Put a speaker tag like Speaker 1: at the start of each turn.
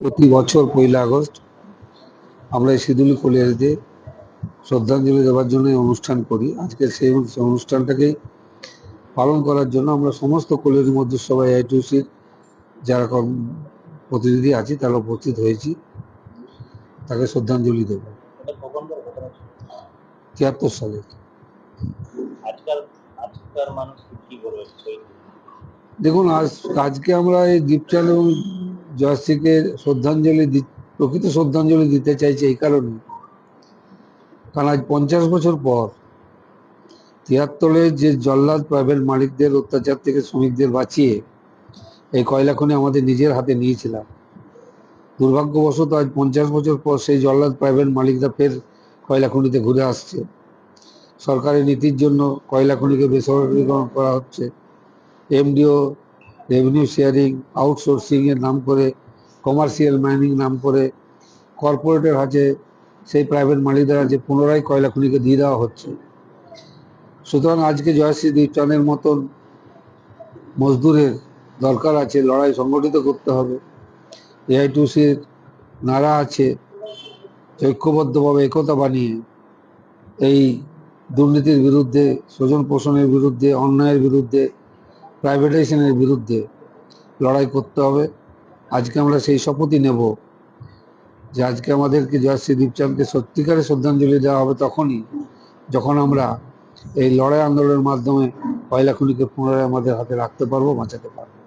Speaker 1: প্রতি বছর ১লা আগস্ট আমরা এই সিঁদুলি কলিয়ারিতে শ্রদ্ধাঞ্জলি দেওয়ার জন্য এই অনুষ্ঠান করি। আজকে সেই অনুষ্ঠানটাকেই পালন করার জন্য আমরা সমস্ত কলিয়ারি মধ্যসভা এআইটিউসির যারা প্রতিনিধি আছি তারা উপস্থিত হয়েছি, তাকে শ্রদ্ধাঞ্জলি দেব। ৭৩ সালে। দেখুন, আজকে আমরা এই দীপচাঁদ এবং জয়শ্রীকে প্রকৃত শ্রদ্ধাঞ্জলি দিতে চাইছি এই কারণে, কারণ আজ ৫০ বছর পর ৭৩-এ যে জল্লাদ প্রাইভেট মালিকদের অত্যাচার থেকে শ্রমিকদের বাঁচিয়ে এই কয়লা খনি আমাদের নিজের হাতে নিয়েছিলাম। দুর্ভাগ্যবশত আজ ৫০ বছর পর সেই জল্লাদ প্রাইভেট মালিকরা ফের কয়লা খনিতে ঘুরে আসছে। সরকারি নীতির জন্য কয়লা খনিকে বেসরকারীকরণ করা হচ্ছে। এমডিও রেভিনিউ শেয়ারিং, আউটসোর্সিং এর নাম করে, কমার্শিয়াল মাইনিং নাম করে কর্পোরেটের হাতে সেই প্রাইভেট মালিকদের হাতে পুনরায় কয়লা খনিকে দিয়ে দেওয়া হচ্ছে। সুতরাং আজকে জয়শ্রী দীপচাঁদের মতন মজদুরের দরকার আছে, লড়াই সংগঠিত করতে হবে। এআইটিউসির নারা আছে ঐক্যবদ্ধভাবে একতা বানিয়ে এই দুর্নীতির বিরুদ্ধে, স্বজন পোষণের বিরুদ্ধে, অন্যায়ের বিরুদ্ধে, প্রাইভেটাইজেশনের বিরুদ্ধে লড়াই করতে হবে। আজকে আমরা সেই শপথই নেব যে আজকে আমাদেরকে জয়শ্রী দীপচাঁদকে সত্যিকারের শ্রদ্ধাঞ্জলি দেওয়া হবে তখনই যখন আমরা এই লড়াই আন্দোলনের মাধ্যমে কয়লা খনিকে পুনরায় আমাদের হাতে রাখতে পারবো, বাঁচাতে পারবো।